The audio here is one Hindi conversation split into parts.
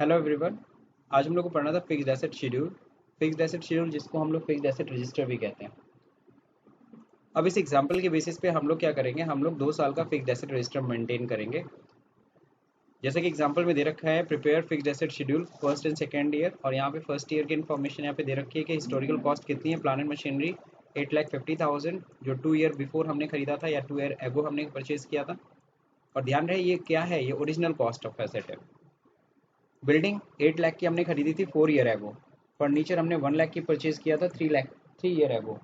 Hello everyone. आज हम लोग को पढ़ना था fixed asset schedule. Fixed asset schedule जिसको हम लोग फिक्स्ड एसेट रजिस्टर भी कहते हैं। अब इस एग्जांपल के बेसिस पे हम लोग क्या करेंगे, हम लोग 2 साल का फिक्स्ड एसेट रजिस्टर मेंटेन करेंगे। जैसे कि एग्जांपल में दे रखा है prepare fixed asset schedule first and second year, और यहाँ पे फर्स्ट ईयर की इन्फॉर्मेशन यहाँ पे दे रखी है कि हिस्टोरिकल कॉस्ट कितनी है प्लांट एंड मशीनरी 8,50,000 जो 2 ईयर बिफोर हमने खरीदा था या 2 ईयर एगो हमने परचेज किया था। और ध्यान रहे ये क्या है, ये ओरिजिनल कॉस्ट ऑफ एसेट है। बिल्डिंग 8 लाख की हमने खरीदी थी 4 ईयर एगो। फर्नीचर हमने 1 लाख की परचेज किया था 3 ईयर एगो।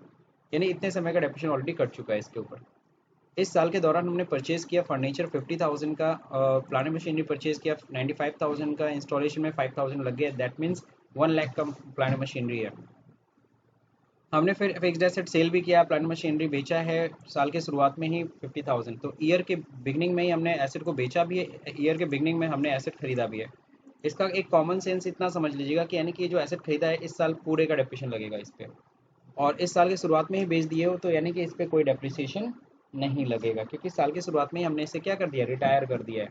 यानी इतने समय का डेप्रिसिएशन ऑलरेडी कट चुका है इसके ऊपर। इस साल के दौरान हमने परचेज किया फर्नीचर 50,000 का, प्लांट मशीनरी परचेज किया 95,000 का, इंस्टॉलेशन में 5,000 लग गया, दैट मीन्स 1 लाख का प्लांट मशीनरी है। हमने फिर फिक्स्ड एसेट सेल भी किया, प्लांट मशीनरी बेचा है साल के शुरुआत में ही 50,000। तो ईयर के बिगनिंग में ही हमने एसेट को बेचा भी है, ईयर के बिगनिंग में हमने एसेट खरीदा भी है। इसका एक कॉमन सेंस इतना समझ लीजिएगा कि यानी कि ये जो एसेट खरीदा है इस साल पूरे का डेप्रिसिएशन लगेगा इस पे, और इस साल की शुरुआत में ही बेच दिए हो तो यानी कि इस पे कोई डेप्रिसिएशन नहीं लगेगा, क्योंकि साल की शुरुआत में ही हमने इसे क्या कर दिया, रिटायर कर दिया है।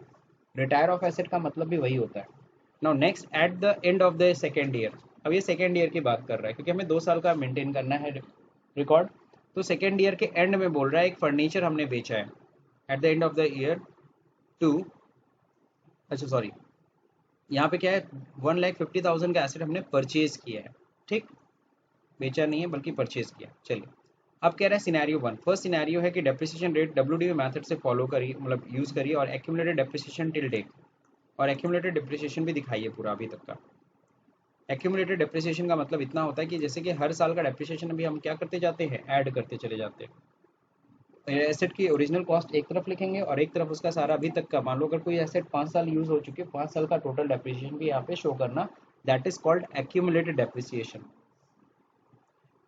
रिटायर ऑफ एसेट का मतलब भी वही होता है। Now next eight the end of the second year. अब ये सेकेंड ईयर की बात कर रहा है क्योंकि हमें 2 साल का मेंटेन करना है रिकॉर्ड। तो सेकेंड ईयर के एंड में बोल रहा है एक फर्नीचर हमने बेचा है at the end of the year too, अच्छा सॉरी, यहाँ पे क्या है 1,50,000 का एसेट हमने परचेज किया है। ठीक, बेचा नहीं है बल्कि परचेज किया। चलिए अब कह रहा है सिनेरियो वन। फर्स्ट सिनेरियो है कि डेप्रिसिएशन रेट डब्ल्यूडीवी मेथड से फॉलो करिए, मतलब यूज़ करिए, और एक्यूमुलेटेड डेप्रिसिएशन टिल डेट, और एक्यूमुलेटेड डेप्रिसिएशन भी दिखाइए पूरा अभी तक का। एक्यूमुलेटेड डेप्रिसिएशन का मतलब इतना होता है कि जैसे कि हर साल का डेप्रिसिएशन अभी हम क्या करते जाते हैं, ऐड करते चले जाते हैं। एसेट की ओरिजिनल कॉस्ट एक तरफ लिखेंगे और एक तरफ उसका सारा अभी तक का, मान लो अगर कोई एसेट 5 साल यूज हो चुकी है, 5 साल का टोटल डेप्रिसिएशन भी यहाँ पे शो करना, that is called accumulated depreciation.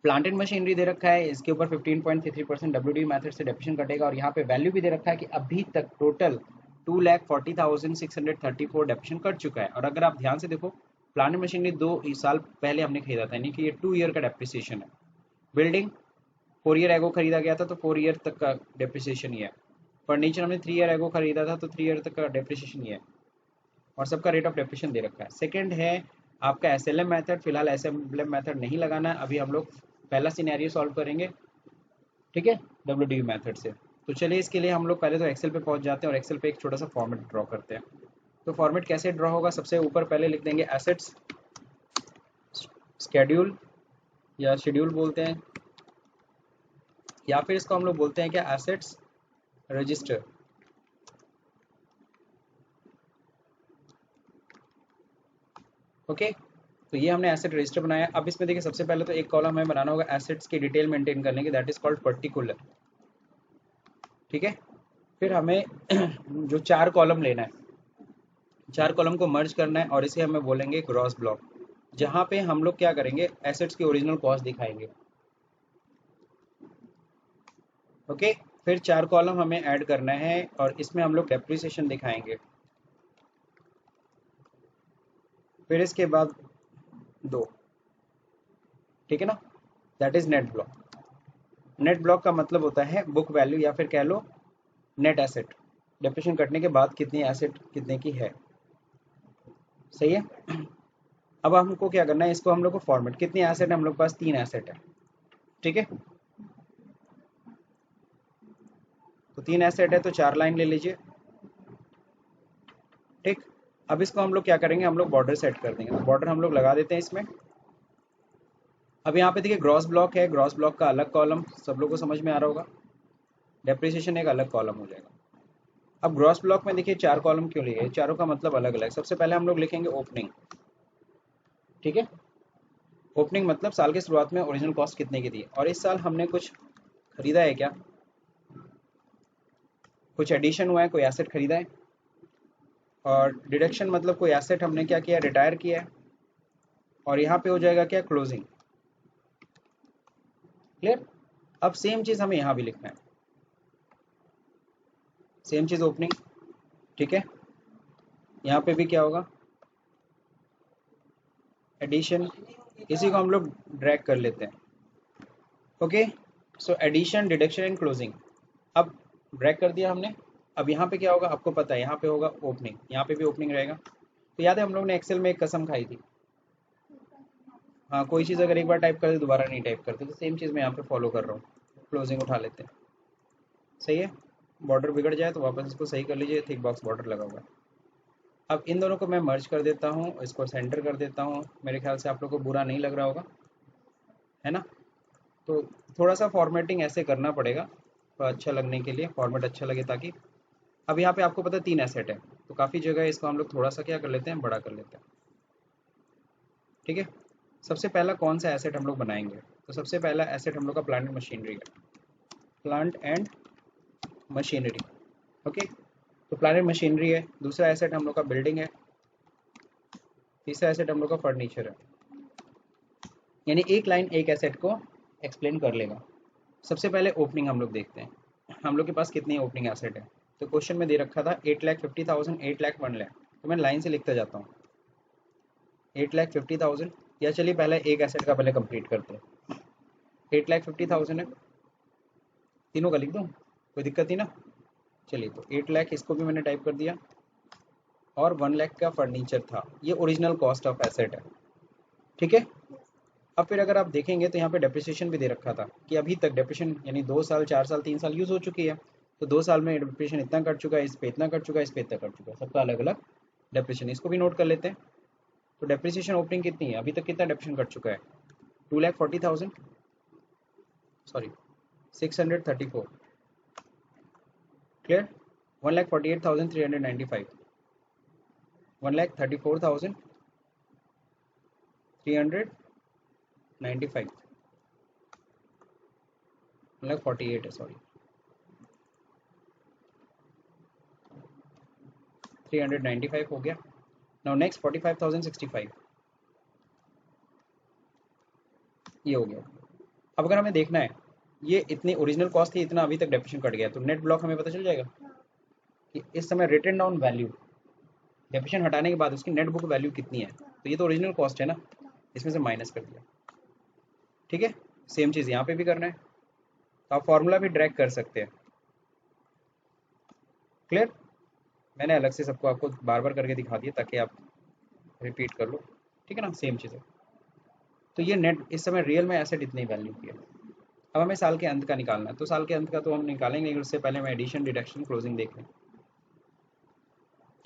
Plant and machinery दे रखा है, इसके ऊपर 15.33% डब्ल्यूडी मेथड से डेप्रिसिएशन कटेगा, और यहाँ पे वैल्यू भी दे रखा है कि अभी तक टोटल 2,40,634 डेप्रिसिएशन कट चुका है। और अगर आप ध्यान से देखो, प्लांट एंड मशीनरी 2 साल पहले हमने खरीदा था, यानी कि ये 2 ईयर का डेप्रिसिएशन है। बिल्डिंग 4 ईयर एगो खरीदा गया था तो 4 ईयर तक का डेप्रिसिएशन ही है। फर्नीचर हमने 3 ईयर एगो खरीदा था तो 3 ईयर तक का डेप्रिसिएशन ही है, और सबका रेट ऑफ डेप्रिसिएशन दे रखा है। सेकंड है आपका एसएलएम मेथड। फिलहाल एसएलएम मेथड नहीं लगाना है, अभी हम लोग पहला सिनेरियो सॉल्व करेंगे, ठीक है, डब्ल्यूडीवी मेथड से। तो चलिए इसके लिए हम लोग पहले तो एक्सेल पे पहुंच जाते हैं और एक्सेल पे एक छोटा सा फॉर्मेट ड्रॉ करते हैं। तो फॉर्मेट कैसे ड्रॉ होगा, सबसे ऊपर पहले लिख देंगे एसेट्स स्केड्यूल, या शेड्यूल बोलते हैं, या फिर इसको हम लोग बोलते हैं क्या, एसेट्स रजिस्टर। ओके, तो ये हमने एसेट रजिस्टर बनाया। अब इसमें देखिए सबसे पहले तो एक कॉलम हमें बनाना होगा एसेट्स की डिटेल मेंटेन करने की, दैट इज कॉल्ड पर्टिकुलर। ठीक है, फिर हमें जो 4 कॉलम लेना है, 4 कॉलम को मर्ज करना है, और इसे हमें बोलेंगे ग्रॉस ब्लॉक, जहाँ पे हम लोग क्या करेंगे, एसेट्स की ओरिजिनल कॉस्ट दिखाएंगे। ओके, फिर 4 कॉलम हमें ऐड करना है और इसमें हम लोग डेप्रिसिएशन दिखाएंगे। फिर इसके बाद 2, ठीक है ना, that is net block. Net block का मतलब होता है बुक वैल्यू, या फिर कह लो नेट एसेट, डेप्रिसिएशन कटने के बाद कितनी एसेट कितने की है। सही है। अब हमको क्या करना है, इसको हम लोग को फॉर्मेट, कितनी एसेट है हम लोग के पास, 3 एसेट है। ठीक है, तो 3 एसेट है तो 4 लाइन ले लीजिए। ठीक, अब इसको हम लोग क्या करेंगे, हम लोग बॉर्डर सेट कर देंगे, तो बॉर्डर हम लोग लगा देते हैं इसमें। अब यहाँ पे देखिए ग्रॉस ब्लॉक है, ग्रॉस ब्लॉक का अलग कॉलम, सब लोग को समझ में आ रहा होगा, डेप्रिसिएशन एक अलग कॉलम हो जाएगा। अब ग्रॉस ब्लॉक में देखिए 4 कॉलम क्यों लिए, चारों का मतलब अलग अलग। सबसे पहले हम लोग लिखेंगे ओपनिंग। ठीक है, ओपनिंग मतलब साल के शुरुआत में ओरिजिनल कॉस्ट कितने की थी, और इस साल हमने कुछ खरीदा है क्या, कुछ एडिशन हुआ है, कोई एसेट खरीदा है। और डिडक्शन मतलब कोई एसेट हमने क्या किया, रिटायर किया है। और यहाँ पे हो जाएगा क्या, क्लोजिंग। क्लियर। अब सेम चीज़ हमें यहाँ भी लिखना है, सेम चीज़ ओपनिंग। ठीक है, यहाँ पे भी क्या होगा, एडिशन, इसी को हम लोग ड्रैग कर लेते हैं। Okay, so addition deduction and closing, अब ड्रैग कर दिया हमने। अब यहाँ पे क्या होगा आपको पता है, यहाँ पे होगा ओपनिंग, यहाँ पे भी ओपनिंग रहेगा। तो याद है हम लोग ने एक्सेल में एक कसम खाई थी, हाँ कोई चीज़ अगर एक बार टाइप कर दे दोबारा नहीं टाइप करते, तो सेम चीज़ मैं यहाँ पे फॉलो कर रहा हूँ। क्लोजिंग उठा लेते हैं, सही है। बॉर्डर बिगड़ जाए तो वापस इसको सही कर लीजिए, थिक बॉक्स बॉर्डर लगा हुआ है। अब इन दोनों को मैं मर्ज कर देता हूँ, इसको सेंटर कर देता हूँ। मेरे ख्याल से आप लोग को बुरा नहीं लग रहा होगा, है ना। तो थोड़ा सा फॉर्मेटिंग ऐसे करना पड़ेगा तो अच्छा लगने के लिए, फॉर्मेट अच्छा लगे ताकि। अब यहाँ पे आपको पता है 3 एसेट है, तो काफ़ी जगह इसको हम लोग थोड़ा सा क्या कर लेते हैं, बड़ा कर लेते हैं, ठीक है। सबसे पहला कौन सा एसेट हम लोग बनाएंगे, तो सबसे पहला एसेट हम लोग का प्लांट एंड मशीनरी है, प्लांट एंड मशीनरी, ओके। तो प्लांट एंड मशीनरी है, दूसरा एसेट हम लोग का बिल्डिंग है, तीसरा एसेट हम लोग का फर्नीचर है। यानी एक लाइन एक एसेट को एक्सप्लेन कर लेगा। सबसे पहले ओपनिंग हम लोग देखते हैं, हम लोग के पास कितनी ओपनिंग एसेट है। तो क्वेश्चन में दे रखा था 8,50,000, 8,00,000, 1,00,000। तो मैं लाइन से लिखता जाता हूँ 8,50,000, या चलिए पहले एक एसेट का पहले कंप्लीट करते हैं। 8,50,000 है, तीनों का लिख दूँ, कोई दिक्कत नहीं ना। चलिए तो 8,00,000 इसको भी मैंने टाइप कर दिया, और 1,00,000 का फर्नीचर था, ये ओरिजिनल कॉस्ट ऑफ एसेट है, ठीक है। अब फिर अगर आप देखेंगे तो यहाँ पे डेप्रिसिएशन भी दे रखा था कि अभी तक डेप्रिसिएशन यानी 2 साल, 4 साल, 3 साल यूज़ हो चुकी है। तो 2 साल में डेप्रिसिएशन इतना कट चुका है, इस पे इतना कट चुका है, इस पे इतना कट चुका है, सबका अलग अलग डेप्रिसिएशन, इसको भी नोट कर लेते हैं। तो डेप्रिसिएशन ओपनिंग कितनी है, अभी तक कितना डेप्रिसिएशन कट चुका है, 2,40,000, सॉरी 634, क्लियर। 1,48,395, 1,34,395, 1,48 है, सॉरी 395 हो गया। नाउ नेक्स्ट 45,065, ये हो गया। अब अगर हमें देखना है ये इतनी ओरिजिनल कॉस्ट थी, इतना अभी तक डेप्रिसिएशन कट गया, तो नेट ब्लॉक हमें पता चल जाएगा कि इस समय रिटन डाउन वैल्यू डेप्रिसिएशन हटाने के बाद उसकी नेट बुक वैल्यू कितनी है। तो ये तो ओरिजिनल कॉस्ट है ना, इसमें से माइनस कर दिया, ठीक है। सेम चीज़ यहाँ पे भी करना है, तो आप फॉर्मूला भी ड्रैग कर सकते हैं, क्लियर। मैंने अलग से सबको आपको बार बार करके दिखा दिया ताकि आप रिपीट कर लो, ठीक है ना, सेम चीज़ है। तो ये नेट इस समय रियल में एसेट इतनी वैल्यू की है। अब हमें साल के अंत का निकालना है, तो साल के अंत का तो हम निकालेंगे, लेकिन उससे पहले मैं एडिशन, डिडक्शन, क्लोजिंग देख लें।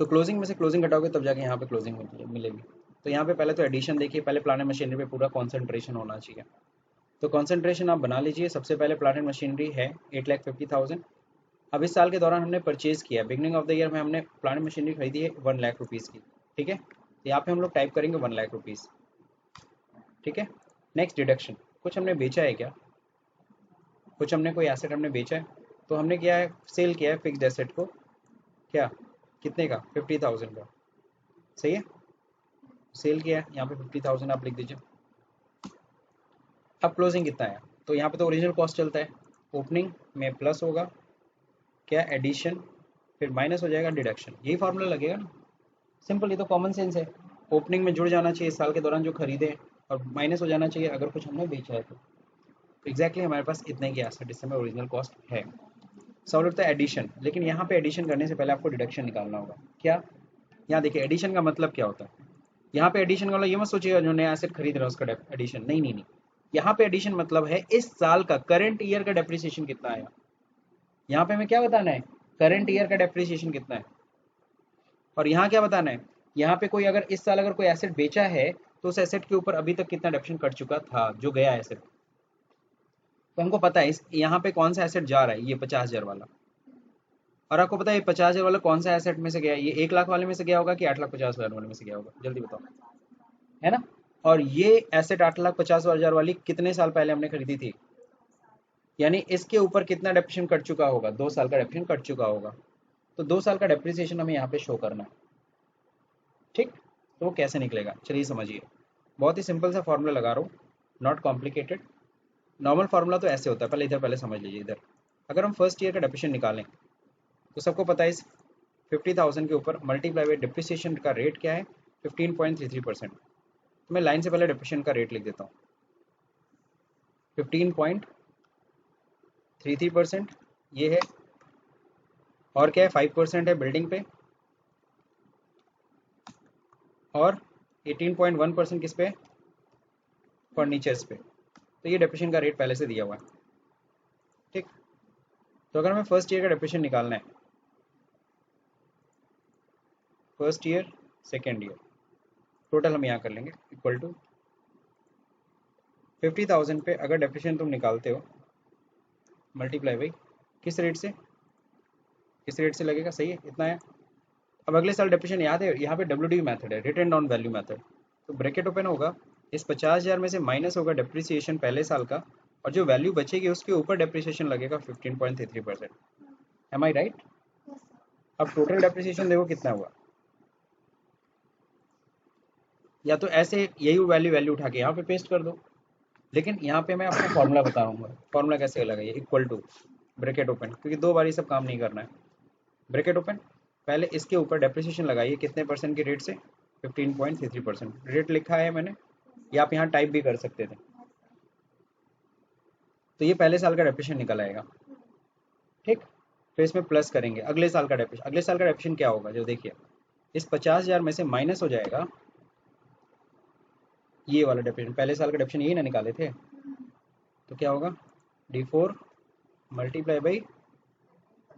तो क्लोजिंग में से क्लोजिंग घटाओगे तब जाके यहाँ पे क्लोजिंग मिलेगी। तो यहाँ पे पहले तो एडिशन देखिए, पहले प्लांट एंड मशीनरी पे पूरा कॉन्सेंट्रेशन होना चाहिए। तो कॉन्सेंट्रेशन आप बना लीजिए। सबसे पहले प्लांट एंड मशीनरी है 8,50,000। अब इस साल के दौरान हमने परचेज किया, बिगनिंग ऑफ द ईयर में हमने प्लांट एंड मशीनरी खरीदी है 1,00,000 रुपीज़ की, ठीक है। तो यहाँ पे हम लोग टाइप करेंगे 1,00,000 रुपीज़, ठीक है। नेक्स्ट डिडक्शन, कुछ हमने बेचा है क्या, कुछ हमने कोई एसेट हमने बेचा है, तो हमने क्या है, सेल किया है फिक्स्ड एसेट को, क्या कितने का, 50,000 का, सही है। सेल किया है, यहाँ पे 50,000 आप लिख दीजिए। अब क्लोजिंग कितना है, तो यहाँ पे तो ओरिजिनल कॉस्ट चलता है, ओपनिंग में प्लस होगा क्या, एडिशन, फिर माइनस हो जाएगा डिडक्शन, यही फार्मूला लगेगा ना, सिंपल, ये तो कॉमन सेंस है। ओपनिंग में जुड़ जाना चाहिए इस साल के दौरान जो खरीदे, और माइनस हो जाना चाहिए अगर कुछ हमने बेचा है तो। एग्जैक्टली हमारे पास इतने की एसेट इस समय ओरिजिनल कॉस्ट है। सवाल उठता है एडिशन, लेकिन यहाँ पे एडिशन करने से पहले आपको डिडक्शन निकालना होगा। क्या, यहाँ देखिए एडिशन का मतलब क्या होता है। यहाँ पे एडिशन का मतलब ये मत सोचिएगा जो नया एसेट खरीद रहा है उसका एडिशन, नहीं नहीं नहीं। यहाँ पे एडिशन मतलब है इस साल का, करंट ईयर का डेप्रिसिएशन कितना आया। यहाँ पे हमें क्या बताना है, करंट ईयर का डेप्रिसिएशन कितना है। और यहाँ क्या बताना है, यहाँ पे कोई अगर इस साल अगर कोई एसेट बेचा है तो उस एसेट के ऊपर अभी तक कितना डेप्रिसिएशन कट चुका था जो गया एसेट। तो हमको पता है इस यहाँ पे कौन सा एसेट जा रहा है, ये 50,000 वाला। और आपको पता है 50,000 वाला कौन सा एसेट में से गया है, ये 1,00,000 वाले में से गया होगा कि 8,50,000 वाले में से गया होगा, जल्दी बताओ, है ना। और ये एसेट 8,50,000 वाली कितने साल पहले हमने खरीदी थी, यानी इसके ऊपर कितना डेप्रिसिएशन कट चुका होगा, 2 साल का डेप्रिसिएशन कट चुका होगा। तो 2 साल का डेप्रिसिएशन हमें यहाँ पे शो करना है, ठीक। तो वो कैसे निकलेगा चलिए समझिए, बहुत ही सिंपल सा फॉर्मूला लगा रहा हूँ, नॉट कॉम्प्लिकेटेड। नॉर्मल फार्मूला तो ऐसे होता है, पहले इधर पहले समझ लीजिए। इधर अगर हम फर्स्ट ईयर का डेप्रिसिएशन निकालें तो सबको पता है इस 50,000 के ऊपर मल्टीप्लाई बाई डिप्रिसिएशन का रेट क्या है, 15.33%। तो मैं लाइन से पहले डिप्रिसिएशन का रेट लिख देता हूँ, 15.33% ये है, और क्या है 5% है बिल्डिंग पे, और 18.1% किस पे, फर्नीचर्स पे। तो ये डेप्रिसिएशन का रेट पहले से दिया हुआ है। ठीक, तो अगर हमें फर्स्ट ईयर का डेप्रिसिएशन निकालना है, first year second year total हम यहाँ कर लेंगे इक्वल टू 50,000 पे अगर डेप्रिसिएशन तुम निकालते हो मल्टीप्लाई बाई किस रेट से, किस रेट से लगेगा, सही है, इतना है। अब अगले साल डेप्रिसिएशन याद है, यहाँ पे डब्ल्यू मेथड है, रिटर्न डाउन वैल्यू मेथड। तो ब्रैकेट ओपन होगा, इस 50,000 में से माइनस होगा डेप्रिसिएशन पहले साल का, और जो वैल्यू बचेगी उसके ऊपर डेप्रिसिएशन लगेगा 15.33%। एम आई राइट? अब टोटल डेप्रिसिएशन देखो कितना हुआ, या तो ऐसे यही वैल्यू वैल्यू उठा के यहाँ पे पेस्ट कर दो, लेकिन यहाँ पे मैं आपको फॉर्मूला बताऊंगा, फॉर्मूला कैसे लगाइए, इक्वल टू ब्रैकेट ओपन, क्योंकि दो बार ये सब काम नहीं करना है। ब्रैकेट ओपन, पहले इसके ऊपर डेप्रिसिएशन लगाइए कितने परसेंट के रेट से, 15.33%। रेट लिखा है मैंने, या आप यहाँ टाइप भी कर सकते थे। तो ये पहले साल का डेप्रिसिएशन निकल आएगा। ठीक, फिर इसमें प्लस करेंगे अगले साल का डेप्रिसिएशन। अगले साल का डेप्रिसिएशन क्या होगा, जो देखिए इस 50,000 में से माइनस हो जाएगा ये वाला डेप्रिसिएशन, पहले साल का डेप्रिसिएशन यही ना निकाले थे, तो क्या होगा D4 मल्टीप्लाई बाई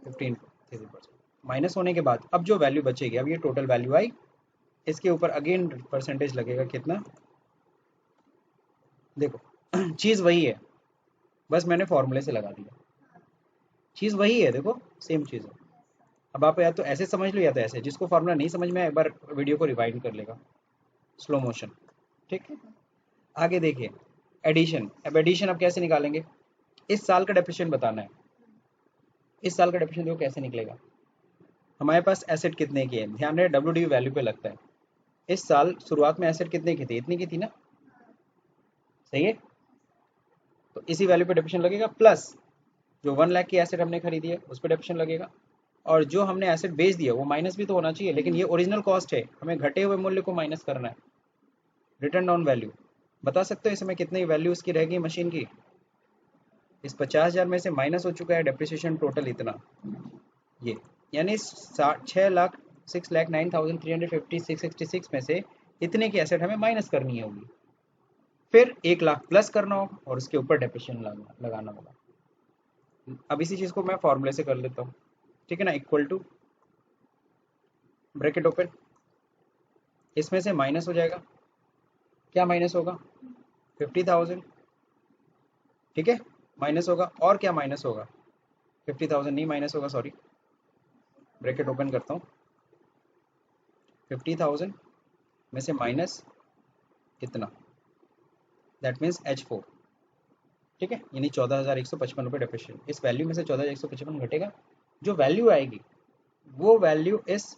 15.33%। माइनस होने के बाद अब जो वैल्यू बचेगी, अब ये टोटल वैल्यू आई, इसके ऊपर अगेन परसेंटेज लगेगा कितना, देखो चीज़ वही है, बस मैंने फॉर्मूले से लगा दिया, चीज़ वही है, देखो सेम चीज़ है। अब आप या तो ऐसे समझ लो या तो ऐसे, जिसको फॉर्मूला नहीं समझ में आए एक बार वीडियो को रिवाइंड कर लेगा स्लो मोशन। ठीक है, आगे देखिए एडिशन। अब एडिशन अब कैसे निकालेंगे, इस साल का डेप्रिसिएशन बताना है, इस साल का डेप्रिसिएशन देखो कैसे निकलेगा। हमारे पास एसेट कितने की है, ध्यान रहे डब्ल्यू वैल्यू पे लगता है। इस साल शुरुआत में एसेट कितने की थी, इतनी की थी ना, सही है। तो इसी वैल्यू पे डेप्रिसिएशन लगेगा, प्लस जो 1 लाख की एसेट हमने खरीदी है उस पर डेप्रिसिएशन लगेगा, और जो हमने एसेट बेच दिया वो माइनस भी तो होना चाहिए, लेकिन ये ओरिजिनल कॉस्ट है, हमें घटे हुए मूल्य को माइनस करना है। रिटर्न डाउन वैल्यू बता सकते हो इस समय कितनी वैल्यू इसकी रहेगी मशीन की, इस 50,000 में से माइनस हो चुका है डेप्रिसिएशन टोटल इतना, ये यानी 6,09,350 में से इतने की एसेट हमें माइनस करनी होगी, फिर 1 लाख प्लस करना होगा और उसके ऊपर डेप्रिसिएशन लगाना होगा। अब इसी चीज़ को मैं फॉर्मूले से कर लेता हूँ, ठीक है ना, इक्वल टू ब्रैकेट ओपन, इसमें से माइनस हो जाएगा, क्या माइनस होगा 50,000, ठीक है, माइनस होगा, और क्या माइनस होगा 50,000 नहीं माइनस होगा, सॉरी, ब्रैकेट ओपन करता हूँ, 50,000 में से माइनस इतना, दैट मीन्स H4, ठीक है, यानी 14,155 रुपये डेप्रिसिएशन। इस वैल्यू में से 14,155 घटेगा, जो वैल्यू आएगी वो वैल्यू इस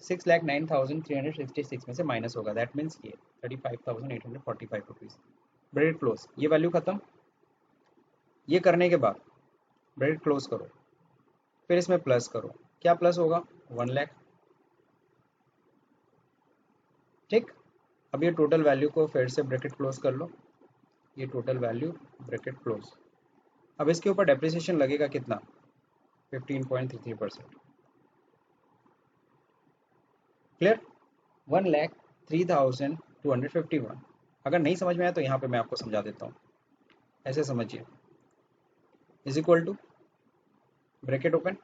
6,09,366 में से माइनस होगा, दैट मीन्स ये 35,845 रुपीज़। ब्रैकेट क्लोज, ये वैल्यू खत्म। ये करने के बाद ब्रैकेट क्लोज करो, फिर इसमें प्लस करो, क्या प्लस होगा 1 लाख। ठीक, अब ये टोटल वैल्यू को फिर से ब्रैकेट क्लोज कर लो, ये टोटल वैल्यू ब्रैकेट क्लोज। अब इसके ऊपर डेप्रिसिएशन लगेगा कितना 15.33%, क्लियर, 1,03,251। अगर नहीं समझ में आया तो यहाँ पे मैं आपको समझा देता हूँ, ऐसे समझिए, is equal to bracket open,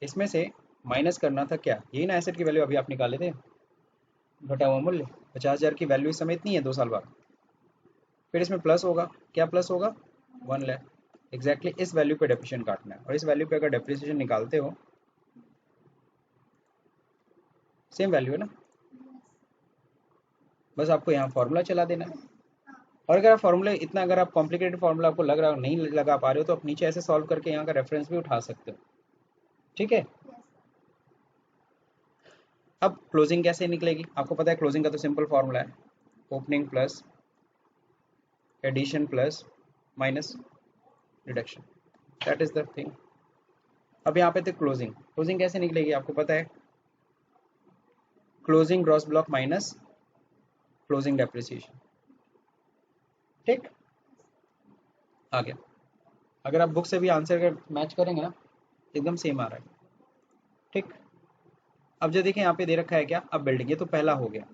इसमें से माइनस करना था क्या, यही ना एसेट की वैल्यू अभी आप निकाले थे, घटा हुआ मूल्य 50,000 की वैल्यू इस समय इतनी है 2 साल बाद, फिर इसमें प्लस होगा, क्या प्लस होगा 1 लाख, एग्जैक्टली इस वैल्यू पे डेप्रिसिएशन काटना है, और इस वैल्यू पे अगर डेप्रिसिएशन निकालते हो सेम वैल्यू है ना, बस आपको यहाँ फॉर्मूला चला देना है। और अगर आप फॉर्मूला इतना, अगर आप कॉम्प्लिकेटेड फॉर्मूला आपको लग रहा हो नहीं लगा पा रहे हो, तो आप नीचे ऐसे सॉल्व करके यहाँ का रेफरेंस भी उठा सकते हो, ठीक है। अब क्लोजिंग कैसे निकलेगी, आपको पता है क्लोजिंग का तो सिंपल फॉर्मूला है, opening plus addition plus minus reduction, that is the thing. अब यहाँ पे थे क्लोजिंग, क्लोजिंग कैसे निकलेगी आपको पता है, closing gross block minus closing depreciation, ठीक, आ गया। अगर आप बुक से भी आंसर अगर मैच करेंगे ना एकदम सेम आ रहा है, ठीक। अब जो देखिए यहाँ पे दे रखा है क्या, अब बिल्डिंग, ये तो पहला हो गया।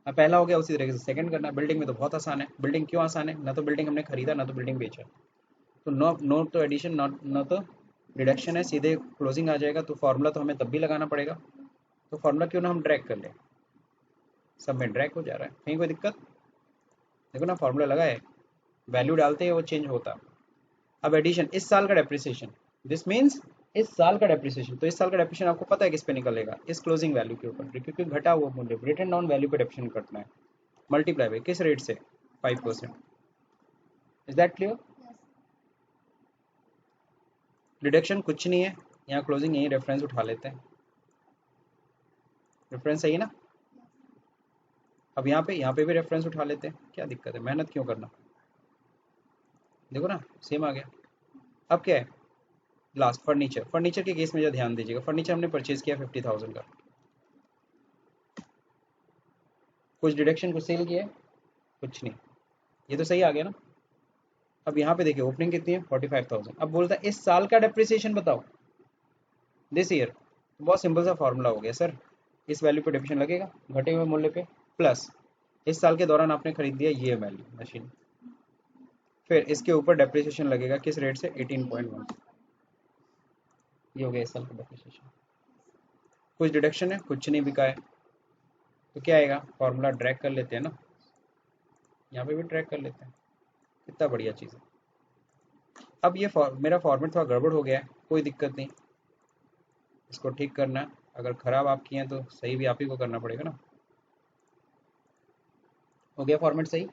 अब पहला हो गया, उसी तरीके से सेकंड करना है। बिल्डिंग में तो बहुत आसान है। बिल्डिंग क्यों आसान है, ना तो बिल्डिंग हमने खरीदा ना तो बिल्डिंग बेचा, तो नो नो तो एडिशन, नॉट न तो रिडक्शन है, सीधे क्लोजिंग आ जाएगा। तो फार्मूला तो हमें तब भी लगाना पड़ेगा, तो फार्मूला क्यों ना हम ड्रैग कर लें, सब में ड्रैग हो जा रहा है, कहीं कोई दिक्कत। देखो ना फार्मूला लगा है, वैल्यू डालते हैं वो चेंज होता। अब एडिशन, इस साल का डेप्रिसिएशन, दिस मीन्स इस साल का डेप्रिसिएशन, तो इस साल का डेप्रिसिएशन आपको पता है किस पे निकलेगा, इस क्लोजिंग वैल्यू के ऊपर, क्योंकि घटा हुआ मूल्य रिटन डाउन वैल्यू पे डेप्रिसिएशन करना है, मल्टीप्लाई बाय किस रेट से, 5%। Is that clear. डिडक्शन कुछ नहीं है, यहाँ क्लोजिंग यही रेफरेंस उठा लेते हैं, रेफरेंस सही है ना। अब यहाँ पे भी रेफरेंस उठा लेते हैं, क्या दिक्कत है, मेहनत क्यों करना। देखो ना सेम आ गया। अब क्या है लास्ट, फर्नीचर। फर्नीचर के केस में जो ध्यान दीजिएगा, फर्नीचर हमने परचेज किया 50,000 का, कुछ डिडक्शन कुछ सेल किया है, कुछ नहीं, ये तो सही आ गया ना। अब यहाँ पे देखिए ओपनिंग कितनी है 45,000, अब बोलता है इस साल का डेप्रिसिएशन बताओ, दिस ईयर। बहुत सिंपल सा फॉर्मूला हो गया सर, इस वैल्यू पे डेप्रिसिएशन लगेगा घटे हुए मूल्य पे, प्लस इस साल के दौरान आपने खरीद दिया ये वैल्यू मशीन, फिर इसके ऊपर डेप्रिसिएशन लगेगा किस रेट से, 18.1। ये हो गया इस साल का डेप्रिसिएशन। कुछ डिडक्शन है, कुछ नहीं बिका है, तो क्या आएगा, फॉर्मूला ड्रैग कर लेते हैं ना, यहाँ पे भी ड्रैग कर लेते हैं, कितना बढ़िया चीज़ है। अब ये मेरा फॉर्मेट थोड़ा गड़बड़ हो गया है, कोई दिक्कत नहीं, इसको ठीक करना है। अगर ख़राब आप किए हैं तो सही भी आप ही को करना पड़ेगा ना। हो गया फॉर्मेट सही।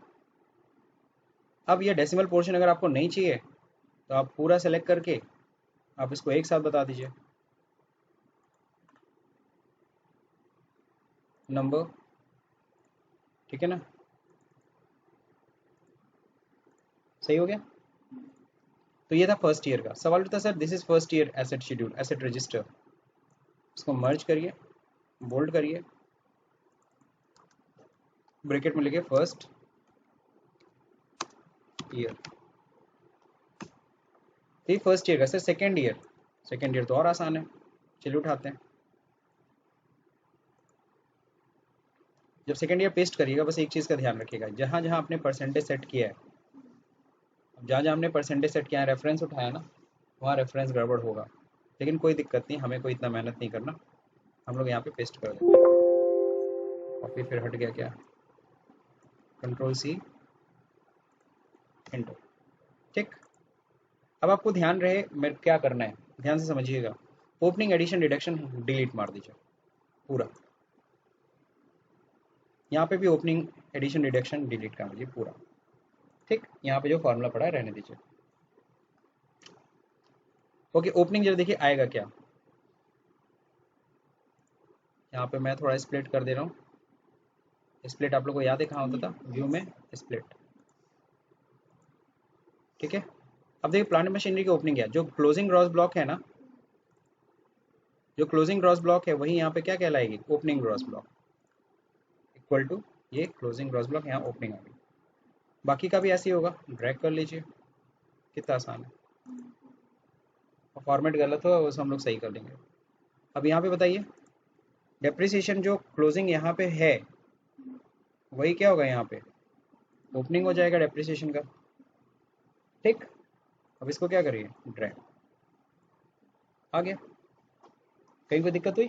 अब ये डेसिमल पोर्शन अगर आपको नहीं चाहिए तो आप पूरा सेलेक्ट करके आप इसको एक साथ बता दीजिए, नंबर, ठीक है ना, सही हो गया। तो ये था फर्स्ट ईयर का सवाल। था sir this is first year asset schedule, asset register, इसको मर्ज करिए, बोल्ड करिए, ब्रैकेट में लिखिए फर्स्ट ईयर। ये फर्स्ट ईयर का sir, second year, second year तो और आसान है, चलिए उठाते हैं। जब सेकेंड ईयर पेस्ट करिएगा बस एक चीज़ का ध्यान रखिएगा, जहाँ जहाँ आपने परसेंटेज सेट किया है, जहाँ जहाँ हमने परसेंटेज सेट किया है, रेफरेंस उठाया ना, वहाँ रेफरेंस गड़बड़ होगा, लेकिन कोई दिक्कत नहीं, हमें कोई इतना मेहनत नहीं करना, हम लोग यहाँ पे पेस्ट कर देंगे। कॉपी फिर हट गया क्या, कंट्रोल सी एंटर, ठीक। अब आपको ध्यान रहे मेरे क्या करना है, ध्यान से समझिएगा। ओपनिंग एडिशन डिडक्शन डिलीट मार दीजिए पूरा, यहाँ पे भी ओपनिंग एडिशन डिडक्शन डिलीट कर दीजिए पूरा, ठीक। यहाँ पे जो फॉर्मूला पड़ा है रहने दीजिए। ओके, ओपनिंग जरा देखिए आएगा क्या, यहाँ पे मैं थोड़ा स्प्लिट कर दे रहा हूँ। स्प्लिट आप लोग को याद है कहाँ होता था, व्यू में स्प्लिट, ठीक है। अब देखिए प्लांट मशीनरी की ओपनिंग क्या, जो क्लोजिंग ग्रॉस ब्लॉक है ना, जो क्लोजिंग ग्रॉस ब्लॉक है वही यहाँ पे क्या कहलाएगी, opening gross block, equal to ये क्लोजिंग ग्रॉस ब्लॉक, यहाँ ओपनिंग आ गई। बाकी का भी ऐसे ही होगा, ड्रैग कर लीजिए, कितना आसान है। फॉर्मेट गलत हो उसे हम लोग सही कर लेंगे। अब यहाँ पे बताइए डेप्रिसिएशन जो क्लोजिंग यहाँ पे है वही क्या होगा, यहाँ पे ओपनिंग हो जाएगा डेप्रिसिएशन का, ठीक। अब इसको क्या करिए, ड्रैग, आ गया, कहीं कोई दिक्कत हुई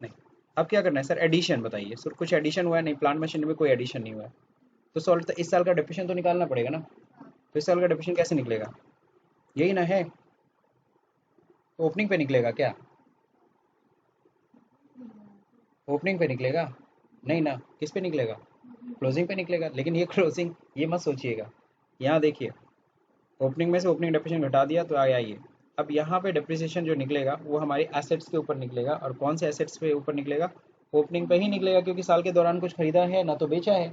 नहीं। अब क्या करना है सर, एडिशन बताइए सर, कुछ एडिशन हुआ है नहीं, प्लांट मशीनरी में कोई एडिशन नहीं हुआ है, तो सॉल्व इस साल का डेप्रिसिएशन तो निकालना पड़ेगा ना। तो इस साल का डेप्रिसिएशन कैसे निकलेगा, यही ना है, तो ओपनिंग पे निकलेगा क्या, ओपनिंग पे निकलेगा, नहीं ना, किस पे निकलेगा, क्लोजिंग पे निकलेगा। लेकिन ये क्लोजिंग ये मत सोचिएगा, यहाँ देखिए ओपनिंग में से ओपनिंग डेप्रिसिएशन घटा दिया तो आया ये। अब यहाँ पे डेप्रिसिएशन जो निकलेगा वो हमारी एसेट्स के ऊपर निकलेगा, और कौन से एसेट्स पे ऊपर निकलेगा, ओपनिंग पे ही निकलेगा, क्योंकि साल के दौरान कुछ खरीदा है ना तो बेचा है,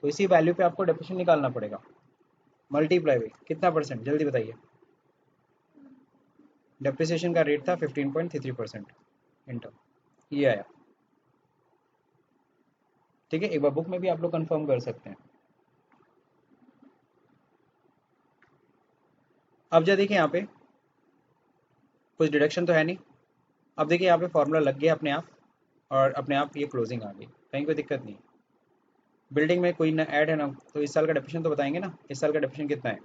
तो इसी वैल्यू पे आपको डेप्रिसिएशन निकालना पड़ेगा, मल्टीप्लाई बाई कितना परसेंट, जल्दी बताइए। डेप्रिसिएशन का रेट था 15.33%, इंटर, ये आया, ठीक है। एक बार बुक में भी आप लोग कंफर्म कर सकते हैं। अब जब देखिए यहाँ पे कुछ डिडक्शन तो है नहीं, अब देखिए यहाँ पे फॉर्मूला लग गया अपने आप, और अपने आप ये क्लोजिंग आ गई, कहीं कोई दिक्कत नहीं। बिल्डिंग में कोई ना ऐड है ना, तो इस साल का डेप्रिसिएशन तो बताएंगे ना, इस साल का डेप्रिसिएशन कितना है,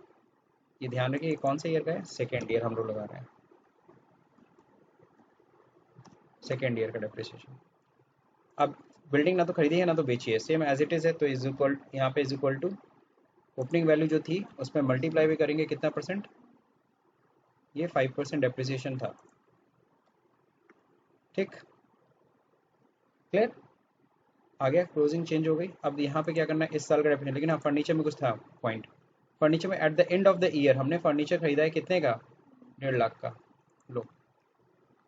ये ध्यान रखिए। ये कौन से ईयर का है, सेकेंड ईयर हम लोग लगा रहे हैं, सेकेंड ईयर का डेप्रिसिएशन। अब बिल्डिंग ना तो खरीदी है ना तो बेची है, सेम एज इट इज़ है, तो इज इक्वल, यहाँ पे is equal to opening value जो थी उसमें मल्टीप्लाई भी करेंगे कितना परसेंट, ये 5% डेप्रिसिएशन था। ठीक, क्लियर, आ गया, क्लोजिंग चेंज हो गई। अब यहाँ पे क्या करना है, इस साल का डेफिनेशन, लेकिन हाँ फर्नीचर में कुछ था पॉइंट। फर्नीचर में eight the end of the year हमने फर्नीचर खरीदा है कितने का, 1.5 लाख का। लो,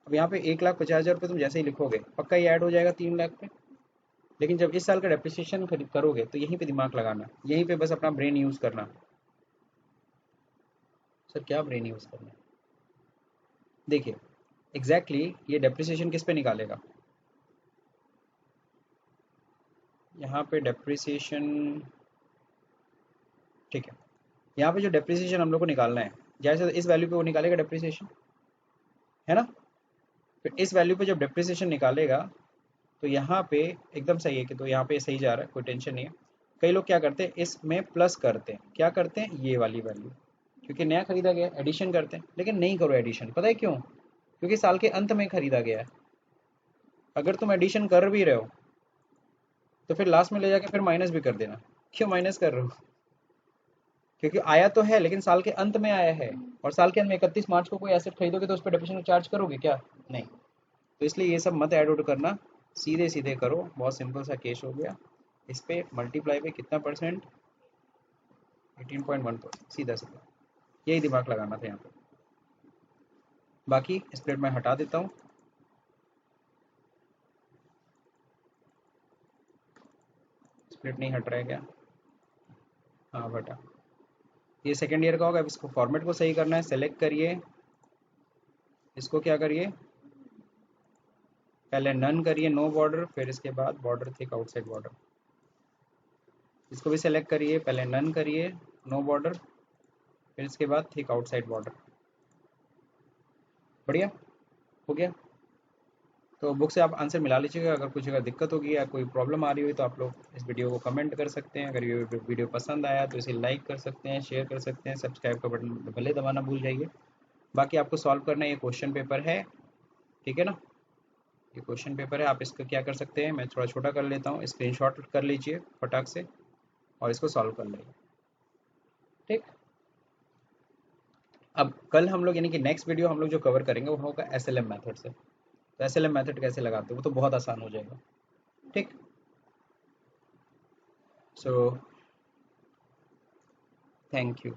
अब यहाँ पे 1,50,000 रुपये तुम जैसे ही लिखोगे पक्का ये ऐड हो जाएगा 3 लाख पे। लेकिन जब इस साल का डेप्रिसिएशन करोगे तो यहीं पे दिमाग लगाना, यहीं पे बस अपना ब्रेन यूज़ करना। सर क्या ब्रेन यूज़ करना है, देखिए एग्जैक्टली ये डेप्रिसिएशन किस पे निकालेगा, यहाँ पे डेप्रिसिएशन, ठीक है, यहाँ पे जो डेप्रिसिएशन हम लोग को निकालना है, जैसे इस वैल्यू पे वो निकालेगा डेप्रिसिएशन, है ना। फिर इस वैल्यू पे जब डेप्रिसिएशन निकालेगा तो यहाँ पे एकदम सही है कि, तो यहाँ पे सही जा रहा है, कोई टेंशन नहीं है। कई लोग क्या करते हैं इसमें प्लस करते हैं, क्या करते हैं ये वाली वैल्यू, क्योंकि नया खरीदा गया एडिशन करते हैं, लेकिन नहीं करो एडिशन, पता है क्यों, क्योंकि साल के अंत में खरीदा गया है। अगर तुम एडिशन कर भी रहे हो तो फिर लास्ट में ले जाके फिर माइनस भी कर देना। क्यों माइनस कर रहे हो, क्योंकि आया तो है लेकिन साल के अंत में आया है, और साल के अंत में 31 मार्च को कोई एसेट खरीदोगे तो उस पर डेप्रिसिएशन चार्ज करोगे क्या, नहीं। तो इसलिए ये सब मत ऐड आउट करना, सीधे सीधे करो, बहुत सिंपल सा केस हो गया। इस पे मल्टीप्लाई पे कितना परसेंट, 18.1%, सीधा सीधा यही दिमाग लगाना था यहाँ पे। बाकी स्प्लिट मैं हटा देता हूँ, स्प्लिट नहीं हट रहा है क्या, हाँ बटा, ये सेकेंड ईयर का होगा। अब इसको फॉर्मेट को सही करना है, सेलेक्ट करिए, इसको क्या करिए, पहले नन करिए, नो बॉर्डर, फिर इसके बाद बॉर्डर थिक आउटसाइड बॉर्डर, इसको भी सेलेक्ट करिए, पहले नन करिए, नो बॉर्डर, फिर इसके बाद थिक आउटसाइड बॉर्डर। बढ़िया, हो गया। तो बुक से आप आंसर मिला लीजिएगा, अगर कुछ अगर दिक्कत होगी या कोई प्रॉब्लम आ रही हुई तो आप लोग इस वीडियो को कमेंट कर सकते हैं। अगर ये वीडियो पसंद आया तो इसे लाइक कर सकते हैं, शेयर कर सकते हैं, सब्सक्राइब का बटन भले दबाना भूल जाइए। बाकी आपको सॉल्व करना है, ये क्वेश्चन पेपर है, ठीक है ना, ये क्वेश्चन पेपर है। आप इसका क्या कर सकते हैं, मैं थोड़ा छोटा कर लेता हूँ, स्क्रीनशॉट कर लीजिए फटाक से और इसको सॉल्व कर लीजिए, ठीक। अब कल हम लोग यानी कि नेक्स्ट वीडियो हम लोग जो कवर करेंगे वो होगा एसएलएम मेथड से। तो एसएलएम मेथड कैसे लगाते हैं वो तो बहुत आसान हो जाएगा, ठीक। So thank you.